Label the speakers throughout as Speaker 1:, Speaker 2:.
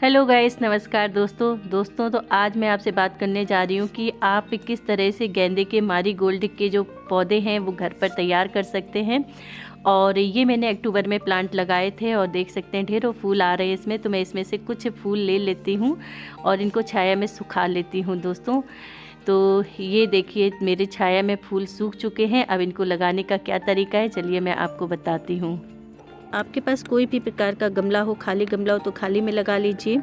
Speaker 1: Hello guys, नमस्कार दोस्तों। तो आज मैं आपसे बात करने जा रही हूँ कि आप किस तरह से गेंदे के मारीगोल्ड के जो पौधे हैं वो घर पर तैयार कर सकते हैं। और ये मैंने अक्टूबर में प्लांट लगाए थे और देख सकते हैं ढेरों फूल आ रहे हैं इसमें। तो मैं इसमें से कुछ फूल ले लेती हूँ और इनको छाया में सुखा लेती हूँ दोस्तों। तो ये देखिए मेरे छाया में फूल सूख चुके हैं। अब इनको लगाने का क्या तरीका है, चलिए मैं आपको बताती हूँ। आपके पास कोई भी प्रकार का गमला हो, खाली गमला हो तो खाली में लगा लीजिए,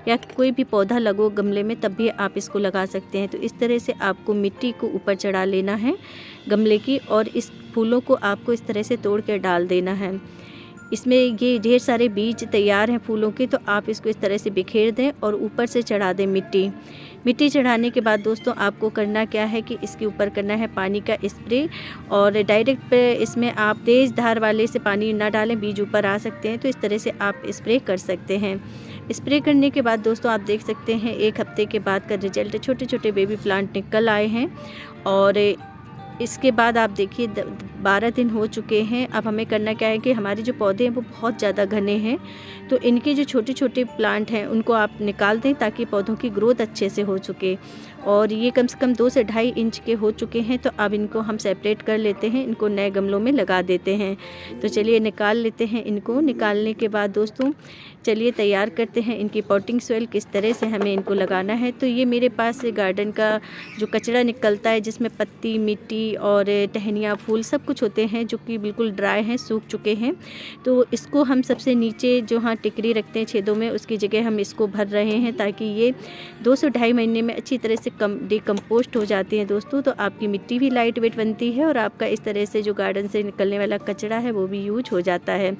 Speaker 1: या कोई भी पौधा लगो गमले में तब भी आप इसको लगा सकते हैं। तो इस तरह से आपको मिट्टी को ऊपर चढ़ा लेना है गमले की, और इस फूलों को आपको इस तरह से तोड़ के डाल देना है। इसमें ये ढेर सारे बीज तैयार हैं फूलों के, तो आप इसको इस तरह से बिखेर दें और ऊपर से चढ़ा दें मिट्टी चढ़ाने के बाद दोस्तों आपको करना क्या है कि इसके ऊपर करना है पानी का स्प्रे। और डायरेक्ट पे इसमें आप तेज़ धार वाले से पानी ना डालें, बीज ऊपर आ सकते हैं। तो इस तरह से आप स्प्रे कर सकते हैं। स्प्रे करने के बाद दोस्तों आप देख सकते हैं 1 हफ्ते के बाद का रिजल्ट, छोटे छोटे बेबी प्लांट निकल आए हैं। और इसके बाद आप देखिए 12 दिन हो चुके हैं। अब हमें करना क्या है कि हमारे जो पौधे हैं वो बहुत ज़्यादा घने हैं, तो इनके जो छोटे छोटे प्लांट हैं उनको आप निकाल दें ताकि पौधों की ग्रोथ अच्छे से हो चुके। और ये कम से कम 2 से ढाई इंच के हो चुके हैं। तो अब इनको हम सेपरेट कर लेते हैं, इनको नए गमलों में लगा देते हैं। तो चलिए निकाल लेते हैं इनको। निकालने के बाद दोस्तों चलिए तैयार करते हैं इनकी पॉटिंग सॉइल, किस तरह से हमें इनको लगाना है। तो ये मेरे पास गार्डन का जो कचरा निकलता है जिसमें पत्ती, मिट्टी और टहनियाँ, फूल सब कुछ होते हैं जो कि बिल्कुल ड्राई हैं, सूख चुके हैं। तो इसको हम सबसे नीचे जो हाँ टिकरी रखते हैं छेदों में, उसकी जगह हम इसको भर रहे हैं ताकि ये 2 से ढाई महीने में अच्छी तरह से डिकम्पोस्ट हो जाती हैं दोस्तों। तो आपकी मिट्टी भी लाइट वेट बनती है और आपका इस तरह से जो गार्डन से निकलने वाला कचरा है वो भी यूज हो जाता है।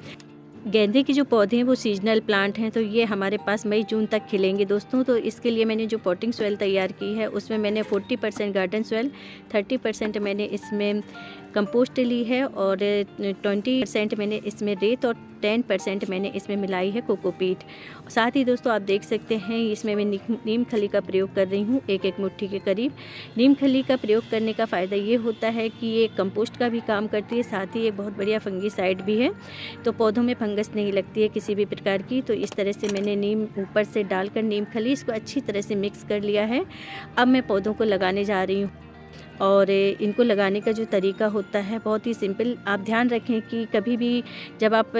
Speaker 1: गेंदे के जो पौधे हैं वो सीजनल प्लांट हैं, तो ये हमारे पास मई जून तक खिलेंगे दोस्तों। तो इसके लिए मैंने जो पॉटिंग सॉइल तैयार की है उसमें मैंने 40% गार्डन सॉइल, 30% मैंने इसमें कंपोस्ट ली है, और 20% मैंने इसमें रेत, और 10% मैंने इसमें मिलाई है कोकोपीट। साथ ही दोस्तों आप देख सकते हैं इसमें मैं नीम खली का प्रयोग कर रही हूँ, एक मुट्ठी के करीब। नीम खली का प्रयोग करने का फ़ायदा ये होता है कि ये कंपोस्ट का भी काम करती है, साथ ही एक बहुत बढ़िया फंगीसाइड भी है। तो पौधों में फंगस नहीं लगती है किसी भी प्रकार की। तो इस तरह से मैंने नीम ऊपर से डालकर नीम खली इसको अच्छी तरह से मिक्स कर लिया है। अब मैं पौधों को लगाने जा रही हूँ। और इनको लगाने का जो तरीका होता है बहुत ही सिंपल। आप ध्यान रखें कि कभी भी जब आप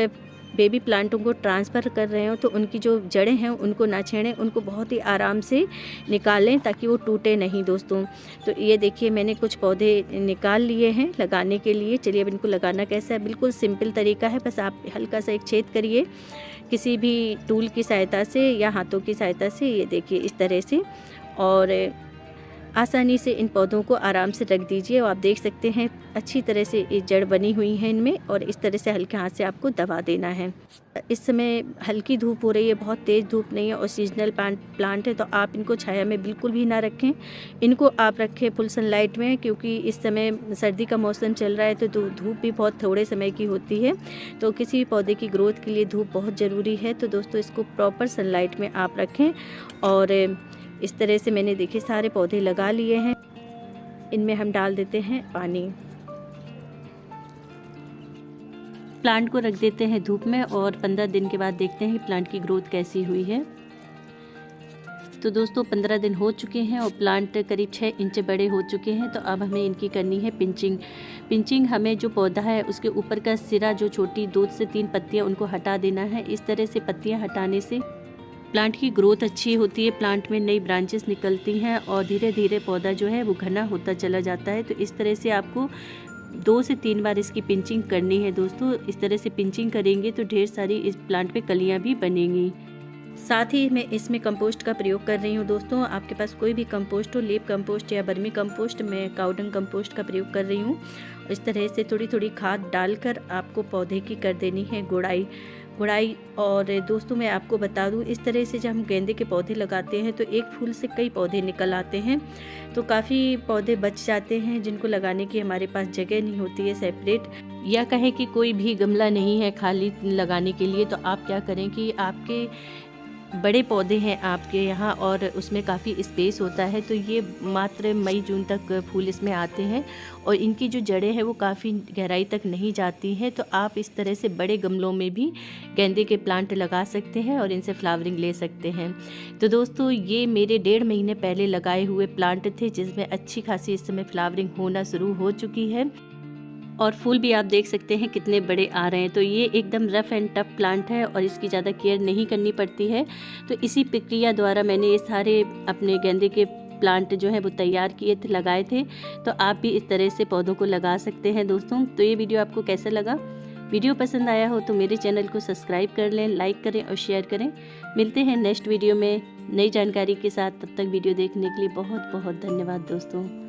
Speaker 1: बेबी प्लांटों को ट्रांसफ़र कर रहे हो तो उनकी जो जड़ें हैं उनको ना छेड़ें, उनको बहुत ही आराम से निकालें ताकि वो टूटे नहीं दोस्तों। तो ये देखिए मैंने कुछ पौधे निकाल लिए हैं लगाने के लिए। चलिए अब इनको लगाना कैसा है, बिल्कुल सिंपल तरीका है। बस आप हल्का सा एक छेद करिए किसी भी टूल की सहायता से या हाथों की सहायता से, ये देखिए इस तरह से, और आसानी से इन पौधों को आराम से रख दीजिए। और आप देख सकते हैं अच्छी तरह से ये जड़ बनी हुई है इनमें, और इस तरह से हल्के हाथ से आपको दबा देना है। इस समय हल्की धूप हो रही है, बहुत तेज़ धूप नहीं है, और सीजनल प्लांट है तो आप इनको छाया में बिल्कुल भी ना रखें। इनको आप रखें फुल सनलाइट में, क्योंकि इस समय सर्दी का मौसम चल रहा है तो धूप भी बहुत थोड़े समय की होती है। तो किसी भी पौधे की ग्रोथ के लिए धूप बहुत ज़रूरी है। तो दोस्तों इसको प्रॉपर सनलाइट में आप रखें। और इस तरह से मैंने देखिए सारे पौधे लगा लिए हैं। इनमें हम डाल देते हैं पानी, प्लांट को रख देते हैं धूप में, और 15 दिन के बाद देखते हैं प्लांट की ग्रोथ कैसी हुई है। तो दोस्तों 15 दिन हो चुके हैं और प्लांट करीब 6 इंच बड़े हो चुके हैं। तो अब हमें इनकी करनी है पिंचिंग। हमें जो पौधा है उसके ऊपर का सिरा, जो छोटी 2 से 3 पत्तियां, उनको हटा देना है। इस तरह से पत्तियां हटाने से प्लांट की ग्रोथ अच्छी होती है, प्लांट में नई ब्रांचेस निकलती हैं और धीरे धीरे पौधा जो है वो घना होता चला जाता है। तो इस तरह से आपको 2 से 3 बार इसकी पिंचिंग करनी है दोस्तों। इस तरह से पिंचिंग करेंगे तो ढेर सारी इस प्लांट पे कलियां भी बनेंगी। साथ ही मैं इसमें कंपोस्ट का प्रयोग कर रही हूँ दोस्तों। आपके पास कोई भी कंपोस्ट हो, लीप कंपोस्ट या बर्मी कंपोस्ट, मैं काउडंग कंपोस्ट का प्रयोग कर रही हूँ। इस तरह से थोड़ी थोड़ी खाद डालकर आपको पौधे की कर देनी है गुड़ाई। और दोस्तों मैं आपको बता दूं, इस तरह से जब हम गेंदे के पौधे लगाते हैं तो एक फूल से कई पौधे निकल आते हैं। तो काफ़ी पौधे बच जाते हैं जिनको लगाने की हमारे पास जगह नहीं होती है सेपरेट, या कहें कि कोई भी गमला नहीं है खाली लगाने के लिए। तो आप क्या करें कि आपके बड़े पौधे हैं आपके यहाँ और उसमें काफ़ी स्पेस होता है, तो ये मात्र मई जून तक फूल इसमें आते हैं और इनकी जो जड़ें हैं वो काफ़ी गहराई तक नहीं जाती हैं। तो आप इस तरह से बड़े गमलों में भी गेंदे के प्लांट लगा सकते हैं और इनसे फ्लावरिंग ले सकते हैं। तो दोस्तों, ये मेरे 1.5 महीने पहले लगाए हुए प्लांट थे, जिसमें अच्छी खासी इस समय फ्लावरिंग होना शुरू हो चुकी है और फूल भी आप देख सकते हैं कितने बड़े आ रहे हैं। तो ये एकदम रफ़ एंड टफ प्लांट है और इसकी ज़्यादा केयर नहीं करनी पड़ती है। तो इसी प्रक्रिया द्वारा मैंने ये सारे अपने गेंदे के प्लांट जो है वो तैयार किए थे, लगाए थे। तो आप भी इस तरह से पौधों को लगा सकते हैं दोस्तों। तो ये वीडियो आपको कैसा लगा? वीडियो पसंद आया हो तो मेरे चैनल को सब्सक्राइब कर लें, लाइक करें और शेयर करें। मिलते हैं नेक्स्ट वीडियो में नई जानकारी के साथ। तब तक वीडियो देखने के लिए बहुत बहुत धन्यवाद दोस्तों।